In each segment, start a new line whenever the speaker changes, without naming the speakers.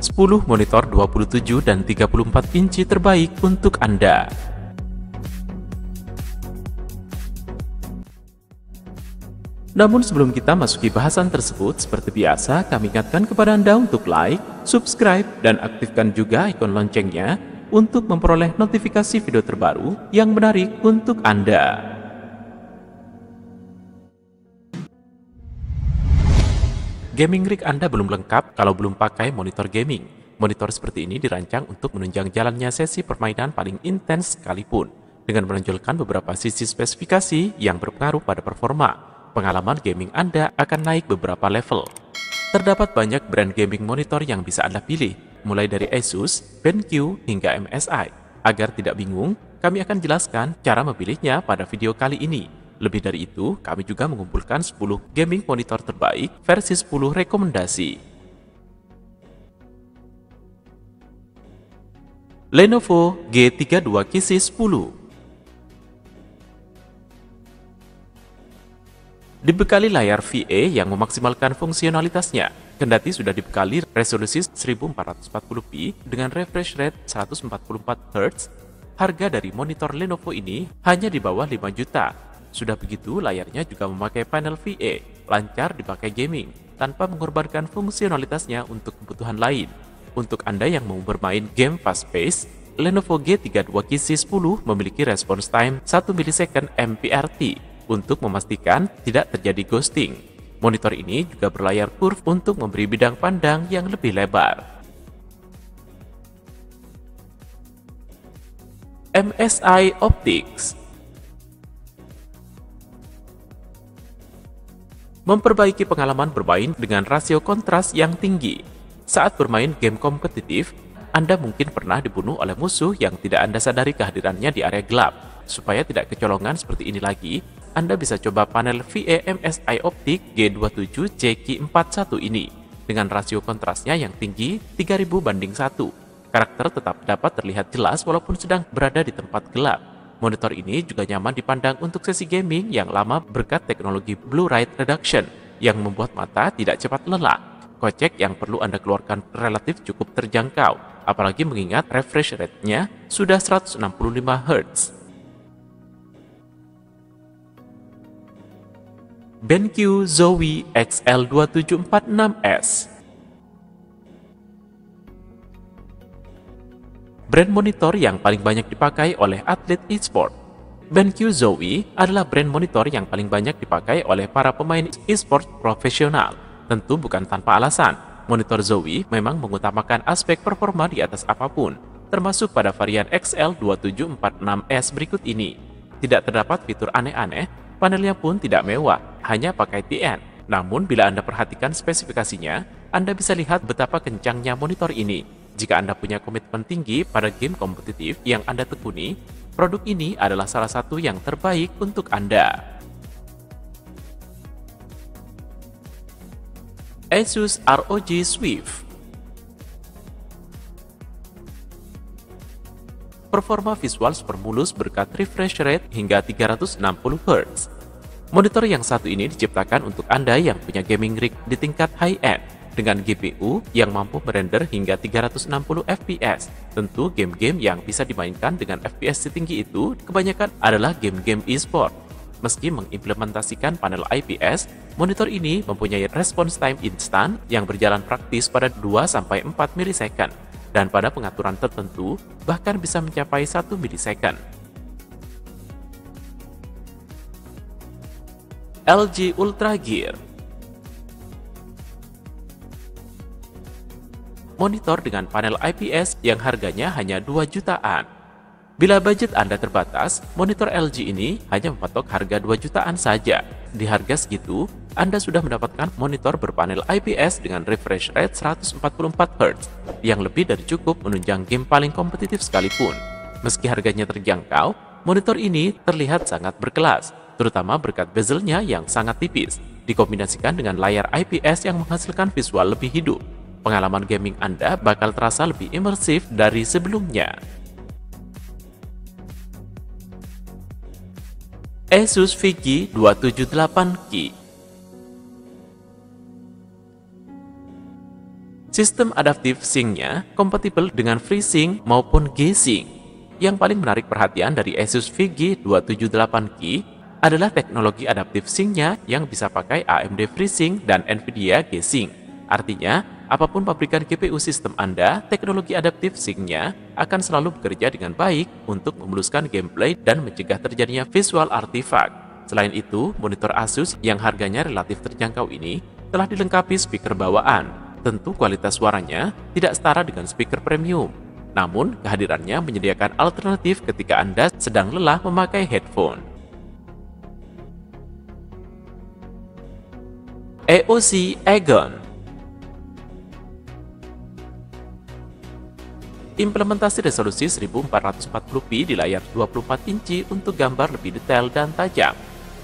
10 monitor 27 dan 34 inci terbaik untuk Anda. Namun sebelum kita masuki bahasan tersebut, seperti biasa kami ingatkan kepada Anda untuk like, subscribe, dan aktifkan juga ikon loncengnya untuk memperoleh notifikasi video terbaru yang menarik untuk Anda. Gaming rig Anda belum lengkap kalau belum pakai monitor gaming. Monitor seperti ini dirancang untuk menunjang jalannya sesi permainan paling intens sekalipun, dengan menonjolkan beberapa sisi spesifikasi yang berpengaruh pada performa. Pengalaman gaming Anda akan naik beberapa level. Terdapat banyak brand gaming monitor yang bisa Anda pilih, mulai dari Asus, BenQ, hingga MSI. Agar tidak bingung, kami akan jelaskan cara memilihnya pada video kali ini. Lebih dari itu, kami juga mengumpulkan 10 gaming monitor terbaik versi 10 rekomendasi. Lenovo G32 Keysys 10 dibekali layar VA yang memaksimalkan fungsionalitasnya. Kendati sudah dibekali resolusi 1440p dengan refresh rate 144Hz, harga dari monitor Lenovo ini hanya di bawah 5 juta. Sudah begitu, layarnya juga memakai panel VA, lancar dipakai gaming, tanpa mengorbankan fungsionalitasnya untuk kebutuhan lain. Untuk Anda yang mau bermain game fast-paced, Lenovo G32 Keysys 10 memiliki response time 1 ms MPRT untuk memastikan tidak terjadi ghosting. Monitor ini juga berlayar curve untuk memberi bidang pandang yang lebih lebar. MSI Optics memperbaiki pengalaman bermain dengan rasio kontras yang tinggi. Saat bermain game kompetitif, Anda mungkin pernah dibunuh oleh musuh yang tidak Anda sadari kehadirannya di area gelap. Supaya tidak kecolongan seperti ini lagi, Anda bisa coba panel VA MSI Optic G27 JQ41 ini. Dengan rasio kontrasnya yang tinggi 3000:1. Karakter tetap dapat terlihat jelas walaupun sedang berada di tempat gelap. Monitor ini juga nyaman dipandang untuk sesi gaming yang lama berkat teknologi Blue Light Reduction yang membuat mata tidak cepat lelah. Kocek yang perlu Anda keluarkan relatif cukup terjangkau, apalagi mengingat refresh rate-nya sudah 165Hz. BenQ Zowie XL2746S brand monitor yang paling banyak dipakai oleh atlet e-sport. BenQ Zowie adalah brand monitor yang paling banyak dipakai oleh para pemain e-sport profesional. Tentu bukan tanpa alasan, monitor Zowie memang mengutamakan aspek performa di atas apapun, termasuk pada varian XL2746S berikut ini. Tidak terdapat fitur aneh-aneh, panelnya pun tidak mewah, hanya pakai TN. Namun bila Anda perhatikan spesifikasinya, Anda bisa lihat betapa kencangnya monitor ini. Jika Anda punya komitmen tinggi pada game kompetitif yang Anda tekuni, produk ini adalah salah satu yang terbaik untuk Anda. Asus ROG Swift performa visual super mulus berkat refresh rate hingga 360Hz. Monitor yang satu ini diciptakan untuk Anda yang punya gaming rig di tingkat high-end, dengan GPU yang mampu merender hingga 360 fps. Tentu game-game yang bisa dimainkan dengan FPS setinggi itu kebanyakan adalah game-game e-sport. Meski mengimplementasikan panel IPS, monitor ini mempunyai response time instan yang berjalan praktis pada 2-4 milisekund, dan pada pengaturan tertentu bahkan bisa mencapai 1 milisekund. LG Ultra Gear monitor dengan panel IPS yang harganya hanya 2 jutaan. Bila budget Anda terbatas, monitor LG ini hanya mematok harga 2 jutaan saja. Di harga segitu, Anda sudah mendapatkan monitor berpanel IPS dengan refresh rate 144Hz, yang lebih dari cukup menunjang game paling kompetitif sekalipun. Meski harganya terjangkau, monitor ini terlihat sangat berkelas, terutama berkat bezelnya yang sangat tipis, dikombinasikan dengan layar IPS yang menghasilkan visual lebih hidup. Pengalaman gaming Anda bakal terasa lebih imersif dari sebelumnya. Asus VG 278Ki Sistem Adaptive Sync-nya kompatibel dengan FreeSync maupun G-Sync. Yang paling menarik perhatian dari Asus VG278Ki adalah teknologi Adaptive Sync-nya yang bisa pakai AMD FreeSync dan Nvidia G-Sync. Artinya, apapun pabrikan GPU sistem Anda, teknologi Adaptive Sync-nya akan selalu bekerja dengan baik untuk memuluskan gameplay dan mencegah terjadinya visual artifact. Selain itu, monitor Asus yang harganya relatif terjangkau ini telah dilengkapi speaker bawaan. Tentu kualitas suaranya tidak setara dengan speaker premium. Namun, kehadirannya menyediakan alternatif ketika Anda sedang lelah memakai headphone. AOC Aegon. Implementasi resolusi 1440p di layar 24 inci untuk gambar lebih detail dan tajam.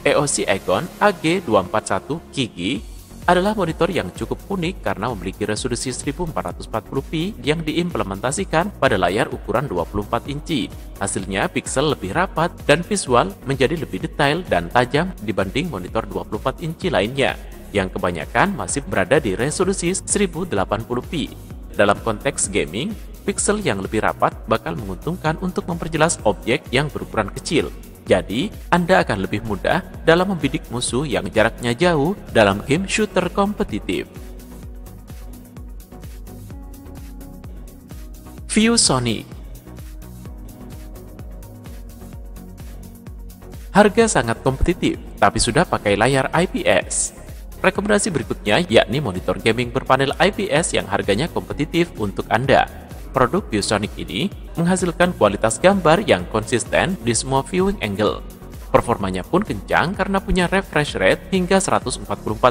AOC Aegon AG241 Kigi adalah monitor yang cukup unik karena memiliki resolusi 1440p yang diimplementasikan pada layar ukuran 24 inci. Hasilnya pixel lebih rapat dan visual menjadi lebih detail dan tajam dibanding monitor 24 inci lainnya, yang kebanyakan masih berada di resolusi 1080p. Dalam konteks gaming, pixel yang lebih rapat bakal menguntungkan untuk memperjelas objek yang berukuran kecil. Jadi, Anda akan lebih mudah dalam membidik musuh yang jaraknya jauh dalam game shooter kompetitif. ViewSonic. Harga sangat kompetitif, tapi sudah pakai layar IPS. Rekomendasi berikutnya yakni monitor gaming berpanel IPS yang harganya kompetitif untuk Anda. Produk ViewSonic ini menghasilkan kualitas gambar yang konsisten di semua viewing angle. Performanya pun kencang karena punya refresh rate hingga 144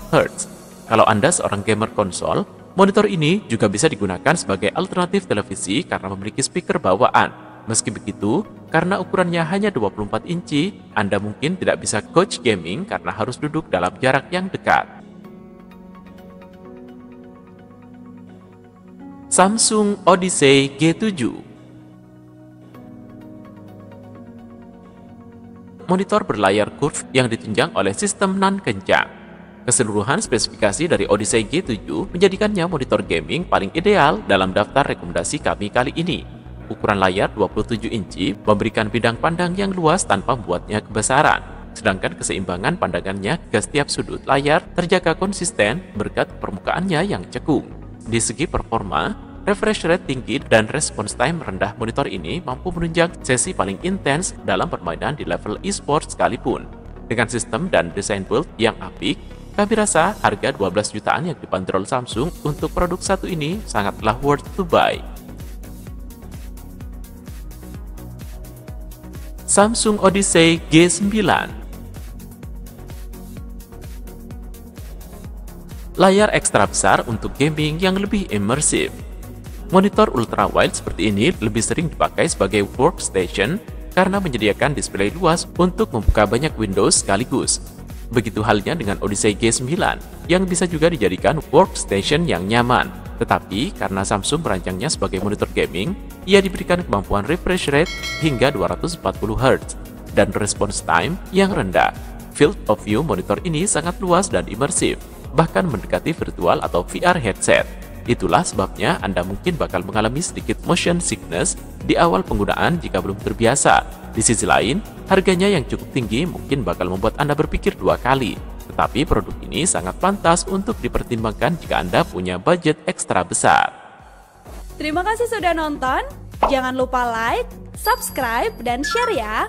Hz. Kalau Anda seorang gamer konsol, monitor ini juga bisa digunakan sebagai alternatif televisi karena memiliki speaker bawaan. Meski begitu, karena ukurannya hanya 24 inci, Anda mungkin tidak bisa couch gaming karena harus duduk dalam jarak yang dekat. Samsung Odyssey G7. Monitor berlayar curve yang ditunjang oleh sistem nan kencang. Keseluruhan spesifikasi dari Odyssey G7 menjadikannya monitor gaming paling ideal dalam daftar rekomendasi kami kali ini. Ukuran layar 27 inci memberikan bidang pandang yang luas tanpa membuatnya kebesaran. Sedangkan keseimbangan pandangannya ke setiap sudut layar terjaga konsisten berkat permukaannya yang cekung. Di segi performa, refresh rate tinggi dan response time rendah monitor ini mampu menunjang sesi paling intens dalam permainan di level e-sport sekalipun. Dengan sistem dan desain build yang apik, kami rasa harga 12 jutaan yang dibanderol Samsung untuk produk satu ini sangatlah worth to buy. Samsung Odyssey G9. Layar ekstra besar untuk gaming yang lebih imersif. Monitor ultrawide seperti ini lebih sering dipakai sebagai workstation karena menyediakan display luas untuk membuka banyak Windows sekaligus. Begitu halnya dengan Odyssey G9 yang bisa juga dijadikan workstation yang nyaman. Tetapi karena Samsung merancangnya sebagai monitor gaming, ia diberikan kemampuan refresh rate hingga 240 Hz dan response time yang rendah. Field of view monitor ini sangat luas dan imersif, bahkan mendekati virtual atau VR headset. Itulah sebabnya Anda mungkin bakal mengalami sedikit motion sickness di awal penggunaan jika belum terbiasa. Di sisi lain, harganya yang cukup tinggi mungkin bakal membuat Anda berpikir dua kali. Tetapi produk ini sangat pantas untuk dipertimbangkan jika Anda punya budget ekstra besar.
Terima kasih sudah nonton. Jangan lupa like, subscribe, dan share ya.